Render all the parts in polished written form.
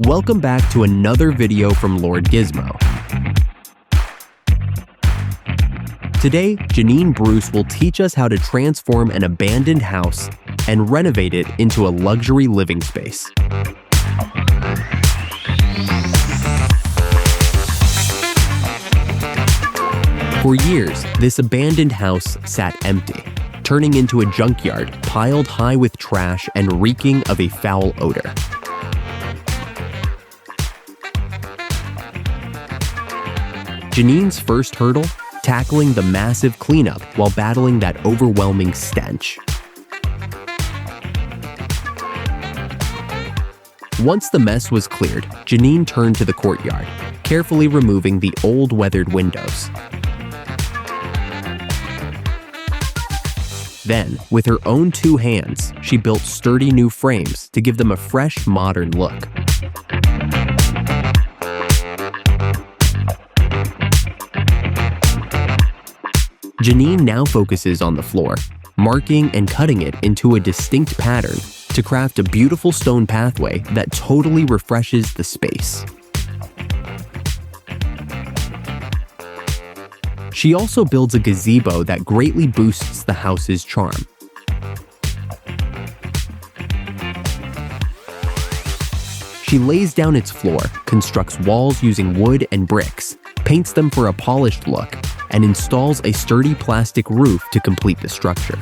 Welcome back to another video from Lord Gizmo. Today, Janine Bruce will teach us how to transform an abandoned house and renovate it into a luxury living space. For years, this abandoned house sat empty, turning into a junkyard piled high with trash and reeking of a foul odor. Janine's first hurdle? Tackling the massive cleanup while battling that overwhelming stench. Once the mess was cleared, Janine turned to the courtyard, carefully removing the old weathered windows. Then, with her own two hands, she built sturdy new frames to give them a fresh, modern look. Janine now focuses on the floor, marking and cutting it into a distinct pattern to craft a beautiful stone pathway that totally refreshes the space. She also builds a gazebo that greatly boosts the house's charm. She lays down its floor, constructs walls using wood and bricks, paints them for a polished look, and installs a sturdy plastic roof to complete the structure.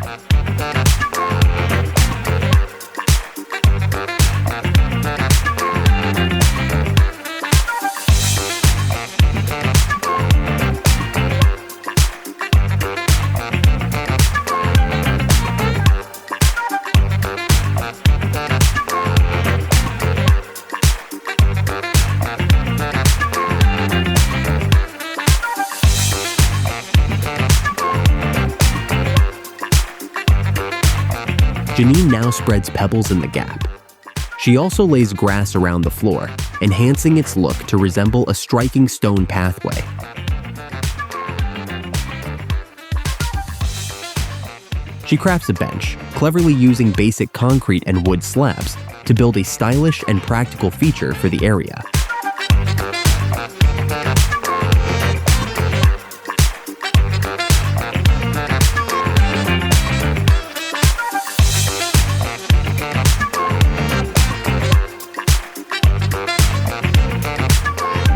Janine now spreads pebbles in the gap. She also lays grass around the floor, enhancing its look to resemble a striking stone pathway. She crafts a bench, cleverly using basic concrete and wood slabs to build a stylish and practical feature for the area.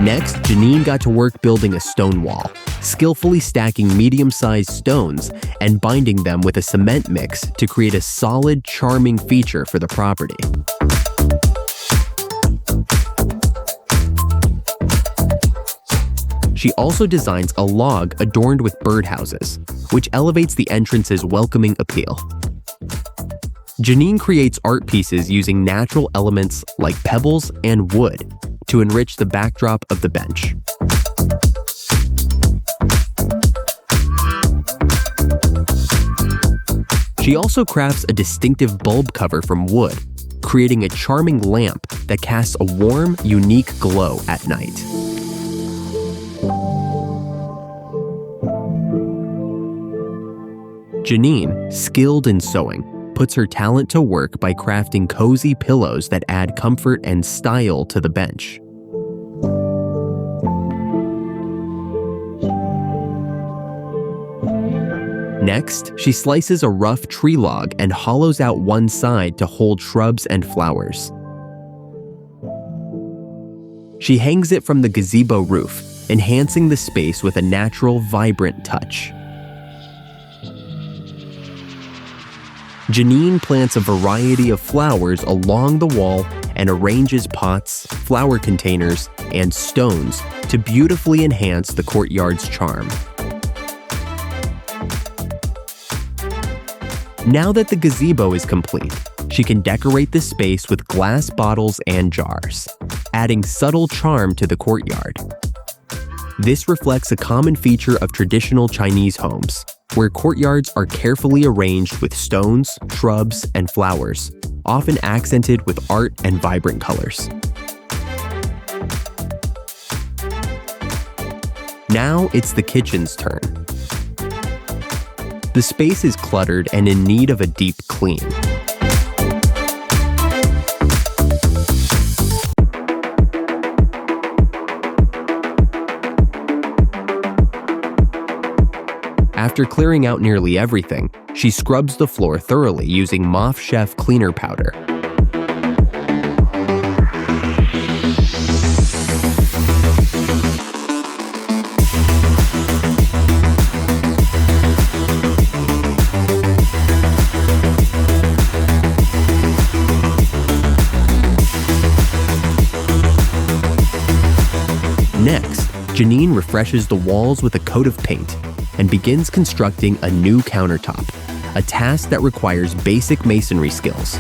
Next, Janine got to work building a stone wall, skillfully stacking medium-sized stones and binding them with a cement mix to create a solid, charming feature for the property. She also designs a log adorned with birdhouses, which elevates the entrance's welcoming appeal. Janine creates art pieces using natural elements like pebbles and wood to enrich the backdrop of the bench. She also crafts a distinctive bulb cover from wood, creating a charming lamp that casts a warm, unique glow at night. Janine, skilled in sewing, puts her talent to work by crafting cozy pillows that add comfort and style to the bench. Next, she slices a rough tree log and hollows out one side to hold shrubs and flowers. She hangs it from the gazebo roof, enhancing the space with a natural, vibrant touch. Janine plants a variety of flowers along the wall and arranges pots, flower containers, and stones to beautifully enhance the courtyard's charm. Now that the gazebo is complete, she can decorate the space with glass bottles and jars, adding subtle charm to the courtyard. This reflects a common feature of traditional Chinese homes, where courtyards are carefully arranged with stones, shrubs, and flowers, often accented with art and vibrant colors. Now it's the kitchen's turn. The space is cluttered and in need of a deep clean. After clearing out nearly everything, she scrubs the floor thoroughly using Moth Chef cleaner powder. Next, Janine refreshes the walls with a coat of paint and begins constructing a new countertop, a task that requires basic masonry skills.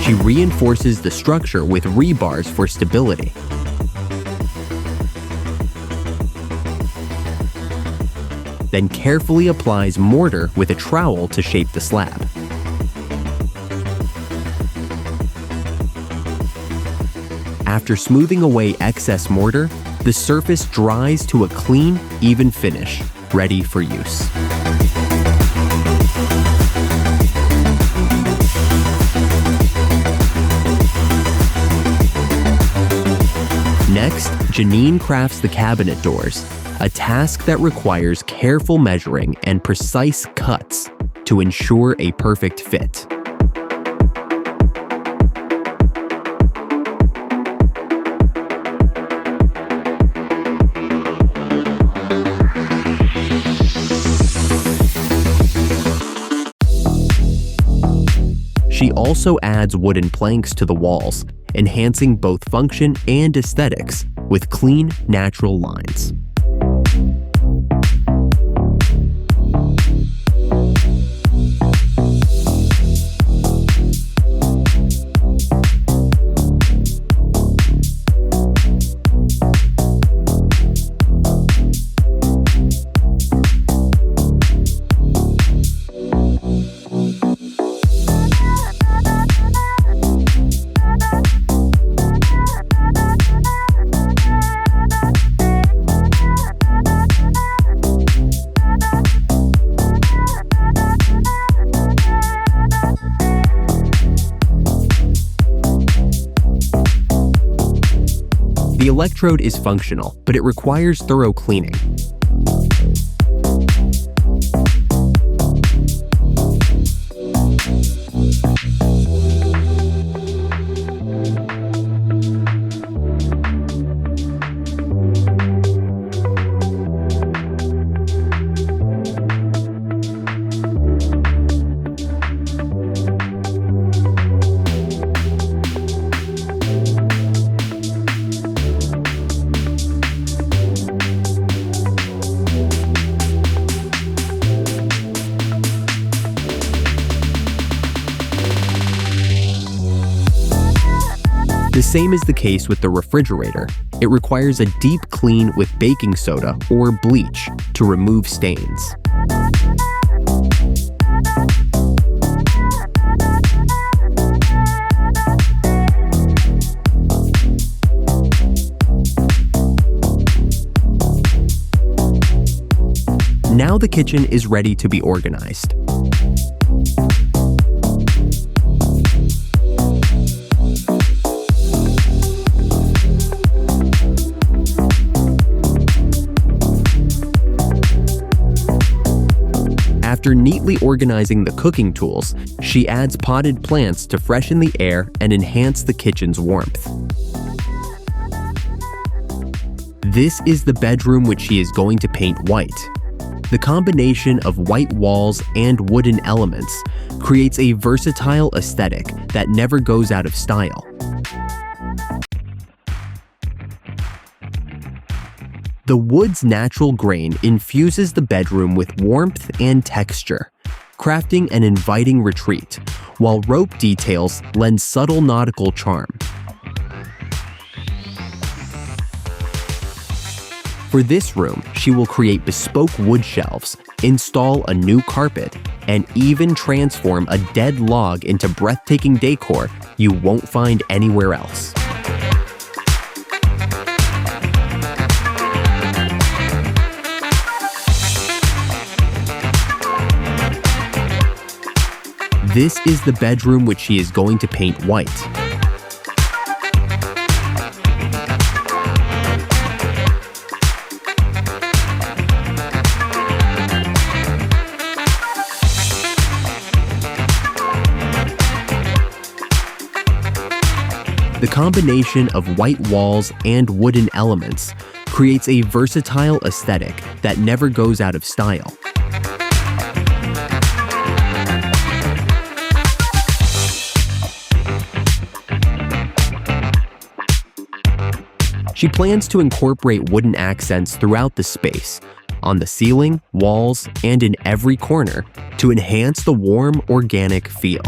She reinforces the structure with rebars for stability. Then carefully applies mortar with a trowel to shape the slab. After smoothing away excess mortar, the surface dries to a clean, even finish, ready for use. Next, Janine crafts the cabinet doors, a task that requires careful measuring and precise cuts to ensure a perfect fit. She also adds wooden planks to the walls, enhancing both function and aesthetics with clean, natural lines. The electrode is functional, but it requires thorough cleaning. The same is the case with the refrigerator. It requires a deep clean with baking soda or bleach to remove stains. Now the kitchen is ready to be organized. After neatly organizing the cooking tools, she adds potted plants to freshen the air and enhance the kitchen's warmth. This is the bedroom which she is going to paint white. The combination of white walls and wooden elements creates a versatile aesthetic that never goes out of style. The wood's natural grain infuses the bedroom with warmth and texture, crafting an inviting retreat, while rope details lend subtle nautical charm. For this room, she will create bespoke wood shelves, install a new carpet, and even transform a dead log into breathtaking decor you won't find anywhere else. This is the bedroom which she is going to paint white. The combination of white walls and wooden elements creates a versatile aesthetic that never goes out of style. She plans to incorporate wooden accents throughout the space, on the ceiling, walls, and in every corner to enhance the warm, organic feel.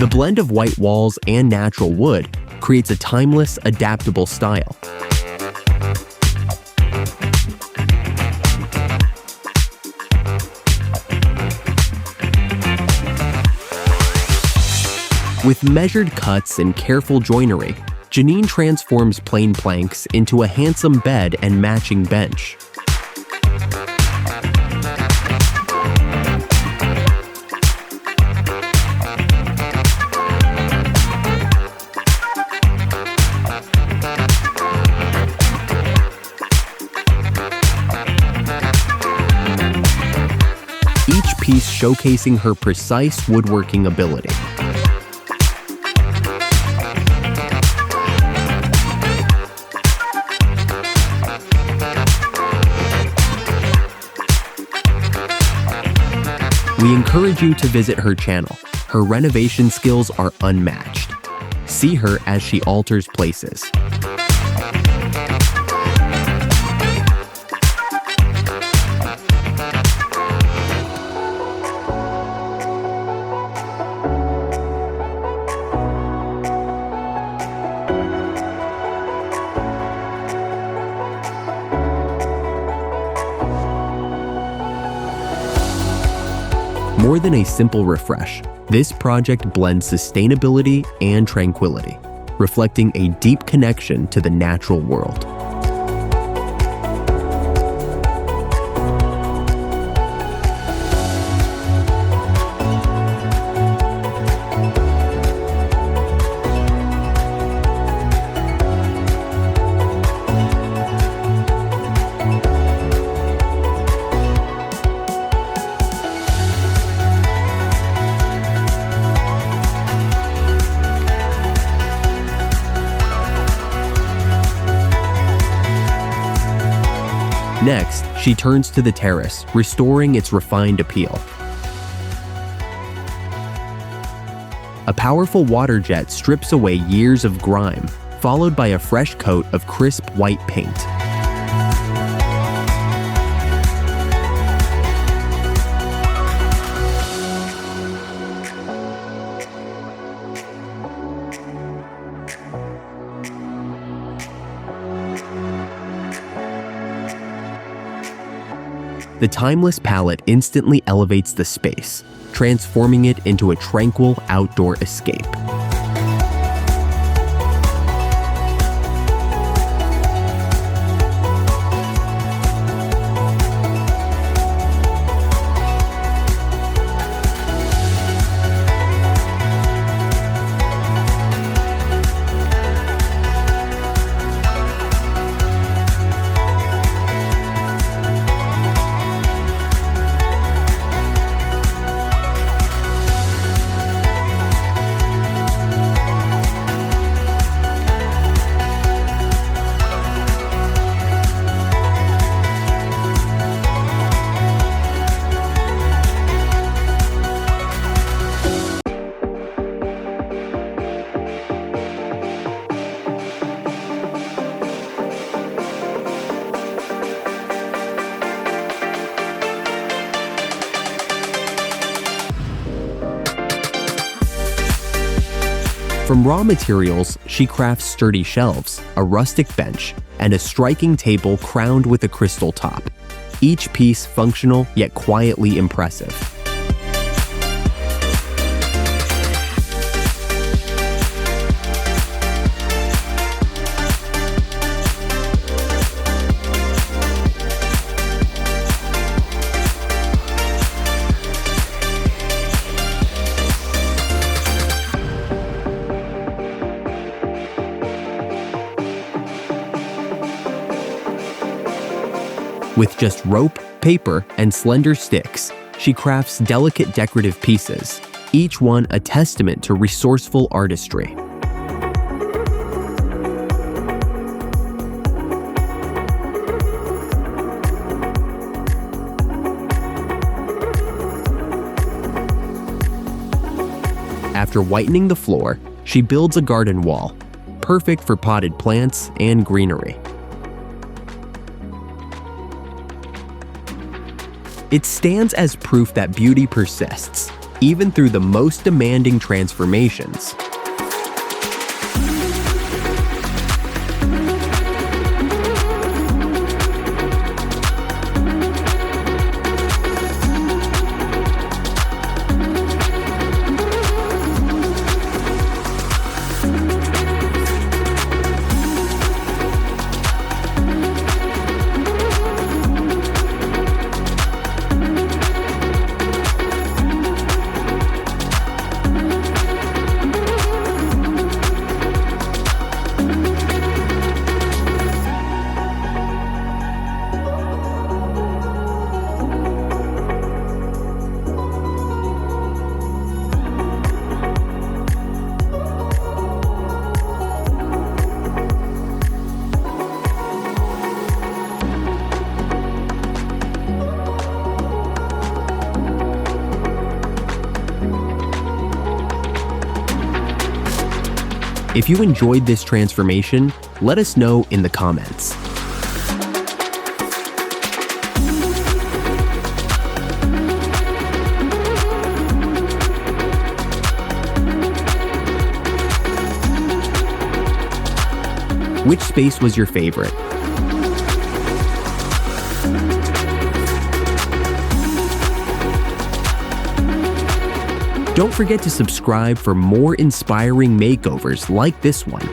The blend of white walls and natural wood creates a timeless, adaptable style. With measured cuts and careful joinery, Janine transforms plain planks into a handsome bed and matching bench. Each piece showcasing her precise woodworking ability. We encourage you to visit her channel. Her renovation skills are unmatched. See her as she alters places. More than a simple refresh, this project blends sustainability and tranquility, reflecting a deep connection to the natural world. Next, she turns to the terrace, restoring its refined appeal. A powerful water jet strips away years of grime, followed by a fresh coat of crisp white paint. The timeless palette instantly elevates the space, transforming it into a tranquil outdoor escape. From raw materials, she crafts sturdy shelves, a rustic bench, and a striking table crowned with a crystal top. Each piece functional yet quietly impressive. With just rope, paper, and slender sticks, she crafts delicate decorative pieces, each one a testament to resourceful artistry. After whitening the floor, she builds a garden wall, perfect for potted plants and greenery. It stands as proof that beauty persists, even through the most demanding transformations. If you enjoyed this transformation, let us know in the comments. Which space was your favorite? Don't forget to subscribe for more inspiring makeovers like this one.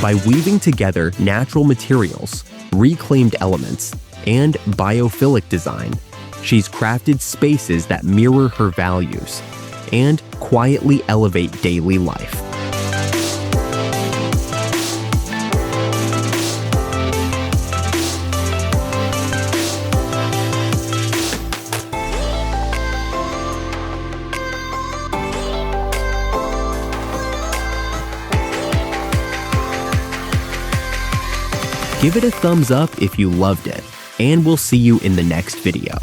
By weaving together natural materials, reclaimed elements, and biophilic design, she's crafted spaces that mirror her values and quietly elevate daily life. Give it a thumbs up if you loved it, and we'll see you in the next video.